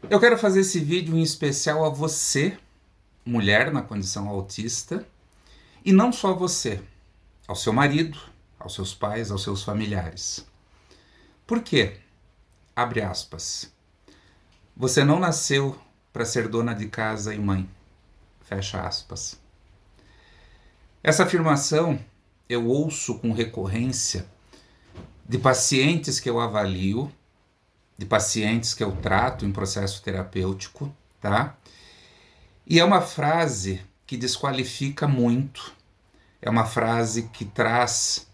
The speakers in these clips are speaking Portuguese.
Eu quero fazer esse vídeo em especial a você, mulher na condição autista, e não só a você, ao seu marido, aos seus pais, aos seus familiares. Por quê? Abre aspas. Você não nasceu para ser dona de casa e mãe. Fecha aspas. Essa afirmação eu ouço com recorrência de pacientes que eu avalio, de pacientes que eu trato em processo terapêutico, tá? E é uma frase que desqualifica muito, é uma frase que traz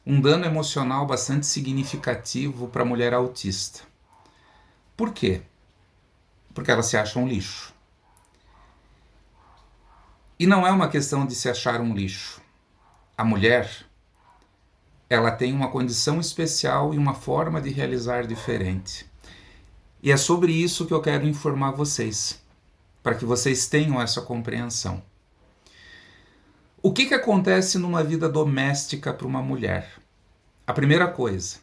um dano emocional bastante significativo para a mulher autista. Por quê? Porque ela se acha um lixo. E não é uma questão de se achar um lixo. A mulher, ela tem uma condição especial e uma forma de realizar diferente. E é sobre isso que eu quero informar vocês, para que vocês tenham essa compreensão. O que acontece numa vida doméstica para uma mulher? A primeira coisa,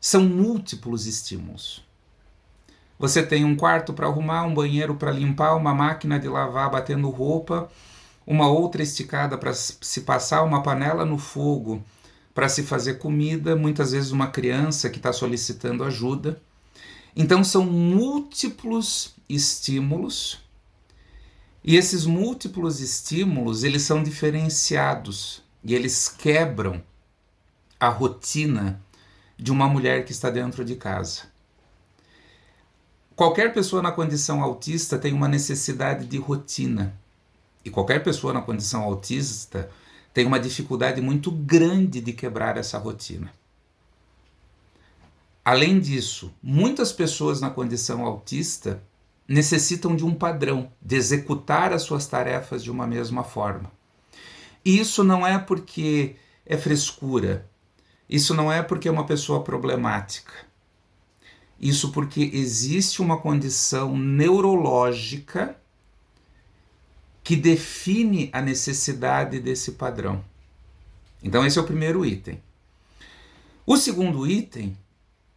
são múltiplos estímulos. Você tem um quarto para arrumar, um banheiro para limpar, uma máquina de lavar batendo roupa, uma outra esticada para se passar, uma panela no fogo para se fazer comida, muitas vezes uma criança que está solicitando ajuda. Então são múltiplos estímulos, e esses múltiplos estímulos, eles são diferenciados e eles quebram a rotina de uma mulher que está dentro de casa. Qualquer pessoa na condição autista tem uma necessidade de rotina. E qualquer pessoa na condição autista tem uma dificuldade muito grande de quebrar essa rotina. Além disso, muitas pessoas na condição autista necessitam de um padrão, de executar as suas tarefas de uma mesma forma. E isso não é porque é frescura, isso não é porque é uma pessoa problemática. Isso porque existe uma condição neurológica que define a necessidade desse padrão. Então esse é o primeiro item. O segundo item,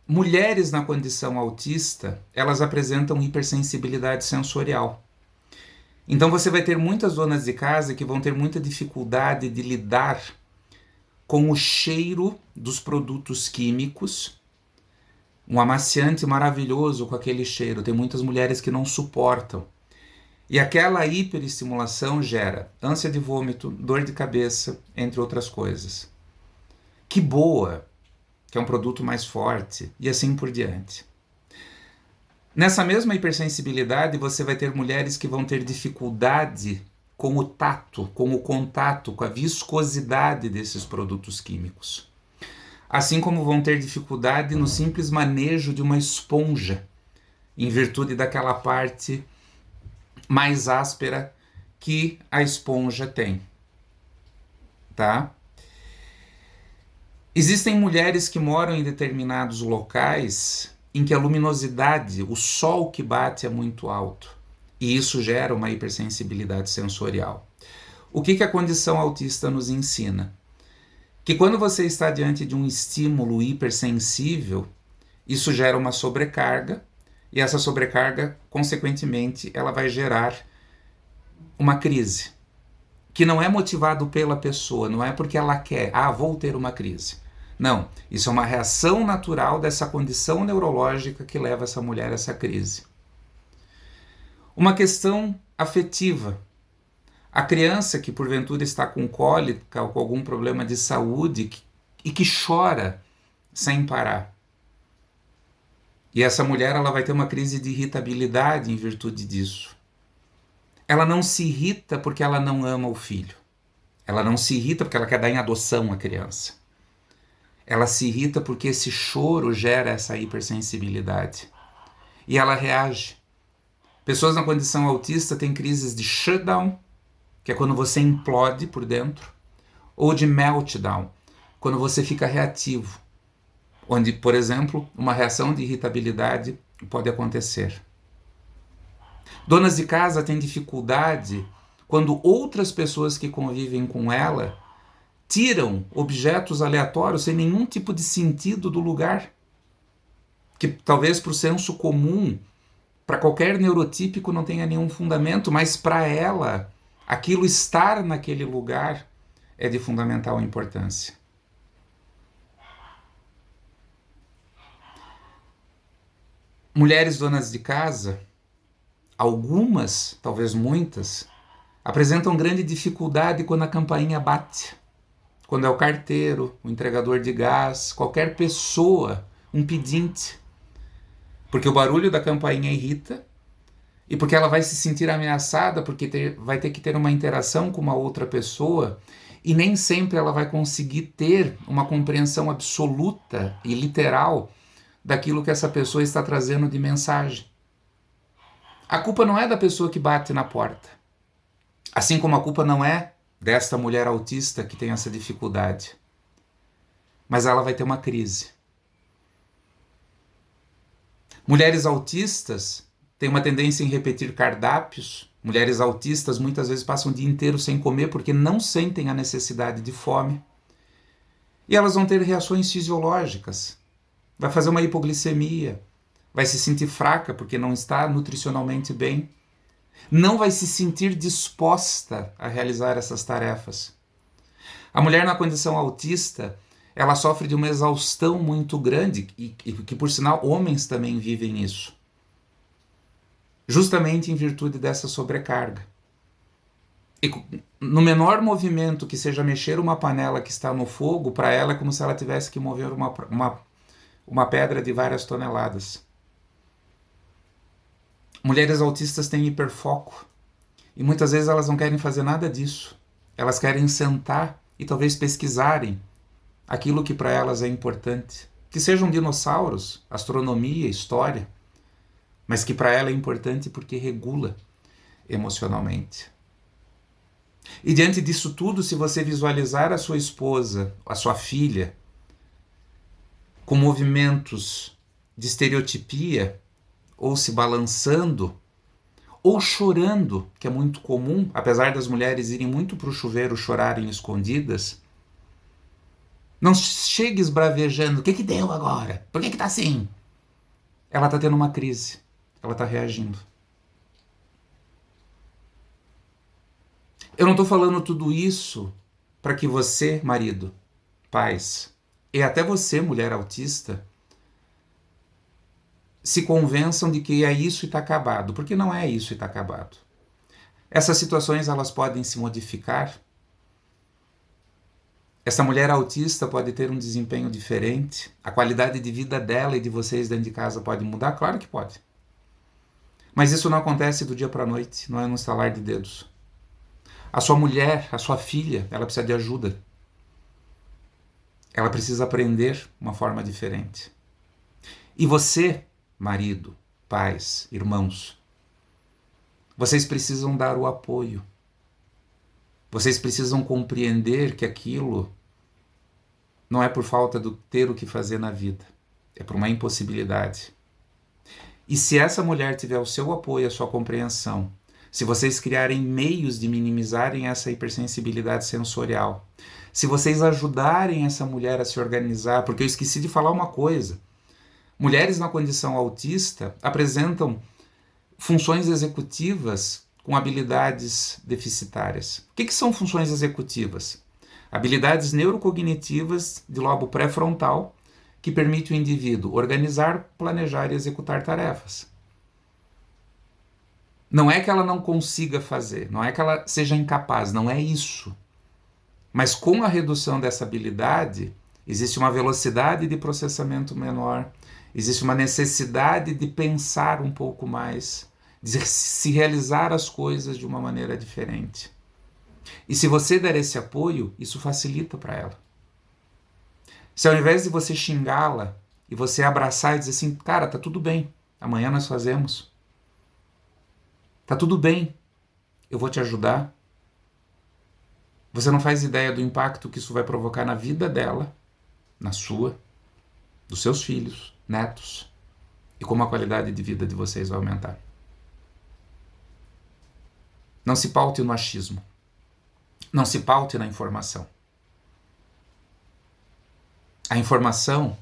mulheres na condição autista, elas apresentam hipersensibilidade sensorial. Então você vai ter muitas donas de casa que vão ter muita dificuldade de lidar com o cheiro dos produtos químicos. Um amaciante maravilhoso com aquele cheiro. Tem muitas mulheres que não suportam. E aquela hiperestimulação gera ânsia de vômito, dor de cabeça, entre outras coisas. Que boa, que é um produto mais forte, e assim por diante. Nessa mesma hipersensibilidade, você vai ter mulheres que vão ter dificuldade com o tato, com o contato, com a viscosidade desses produtos químicos. Assim como vão ter dificuldade no simples manejo de uma esponja, em virtude daquela parte mais áspera que a esponja tem. Tá? Existem mulheres que moram em determinados locais em que a luminosidade, o sol que bate é muito alto, e isso gera uma hipersensibilidade sensorial. O que a condição autista nos ensina? Que quando você está diante de um estímulo hipersensível, isso gera uma sobrecarga, e essa sobrecarga, consequentemente, ela vai gerar uma crise, que não é motivado pela pessoa, não é porque ela quer, vou ter uma crise. Não, isso é uma reação natural dessa condição neurológica que leva essa mulher a essa crise. Uma questão afetiva. A criança que porventura está com cólica ou com algum problema de saúde e que chora sem parar. E essa mulher ela vai ter uma crise de irritabilidade em virtude disso. Ela não se irrita porque ela não ama o filho. Ela não se irrita porque ela quer dar em adoção a criança. Ela se irrita porque esse choro gera essa hipersensibilidade. E ela reage. Pessoas na condição autista têm crises de shutdown, que é quando você implode por dentro, ou de meltdown, quando você fica reativo, onde, por exemplo, uma reação de irritabilidade pode acontecer. Donas de casa têm dificuldade quando outras pessoas que convivem com ela tiram objetos aleatórios sem nenhum tipo de sentido do lugar, que talvez para o senso comum Para qualquer neurotípico não tenha nenhum fundamento, mas para ela, aquilo estar naquele lugar é de fundamental importância. Mulheres donas de casa, algumas, talvez muitas, apresentam grande dificuldade quando a campainha bate. Quando é o carteiro, o entregador de gás, qualquer pessoa, um pedinte. Porque o barulho da campainha irrita e porque ela vai se sentir ameaçada, porque vai ter que ter uma interação com uma outra pessoa e nem sempre ela vai conseguir ter uma compreensão absoluta e literal daquilo que essa pessoa está trazendo de mensagem. A culpa não é da pessoa que bate na porta. Assim como a culpa não é desta mulher autista que tem essa dificuldade. Mas ela vai ter uma crise. Mulheres autistas têm uma tendência em repetir cardápios. Mulheres autistas muitas vezes passam o dia inteiro sem comer porque não sentem a necessidade de fome. E elas vão ter reações fisiológicas. Vai fazer uma hipoglicemia. Vai se sentir fraca porque não está nutricionalmente bem. Não vai se sentir disposta a realizar essas tarefas. A mulher na condição autista, ela sofre de uma exaustão muito grande, e que por sinal homens também vivem isso. Justamente em virtude dessa sobrecarga. E no menor movimento que seja mexer uma panela que está no fogo, para ela é como se ela tivesse que mover uma pedra de várias toneladas. Mulheres autistas têm hiperfoco e muitas vezes elas não querem fazer nada disso. Elas querem sentar e talvez pesquisarem aquilo que para elas é importante. Que sejam dinossauros, astronomia, história, mas que para ela é importante porque regula emocionalmente. E diante disso tudo, se você visualizar a sua esposa, a sua filha, com movimentos de estereotipia, ou se balançando, ou chorando, que é muito comum, apesar das mulheres irem muito para o chuveiro chorarem escondidas, não chegue esbravejando, o que deu agora? Por que tá assim? Ela está tendo uma crise, ela está reagindo. Eu não estou falando tudo isso para que você, marido, pais, e até você, mulher autista, se convençam de que é isso e está acabado, porque não é isso e está acabado. Essas situações elas podem se modificar. Essa mulher autista pode ter um desempenho diferente, a qualidade de vida dela e de vocês dentro de casa pode mudar? Claro que pode. Mas isso não acontece do dia para a noite, não é no estalar de dedos. A sua mulher, a sua filha, ela precisa de ajuda. Ela precisa aprender uma forma diferente. E você, marido, pais, irmãos, vocês precisam dar o apoio. Vocês precisam compreender que aquilo não é por falta de ter o que fazer na vida, é por uma impossibilidade. E se essa mulher tiver o seu apoio, a sua compreensão, se vocês criarem meios de minimizarem essa hipersensibilidade sensorial, se vocês ajudarem essa mulher a se organizar, porque eu esqueci de falar uma coisa, mulheres na condição autista apresentam funções executivas com habilidades deficitárias. O que são funções executivas? Habilidades neurocognitivas de lobo pré-frontal que permite o indivíduo organizar, planejar e executar tarefas. Não é que ela não consiga fazer, não é que ela seja incapaz, não é isso. Mas com a redução dessa habilidade, existe uma velocidade de processamento menor, existe uma necessidade de pensar um pouco mais, de se realizar as coisas de uma maneira diferente. E se você der esse apoio, isso facilita para ela. Se ao invés de você xingá-la e você abraçar e dizer assim, cara, tá tudo bem, amanhã nós fazemos. Tá tudo bem, eu vou te ajudar. Você não faz ideia do impacto que isso vai provocar na vida dela, na sua, dos seus filhos, netos, e como a qualidade de vida de vocês vai aumentar. Não se paute no achismo. Não se paute na informação. A informação,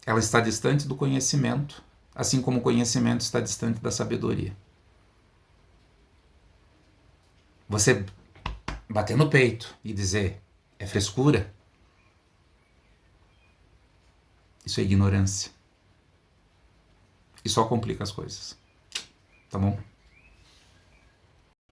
ela está distante do conhecimento. assim como o conhecimento está distante da sabedoria. Você bater no peito e dizer é frescura, isso é ignorância. E só complica as coisas. Tá bom?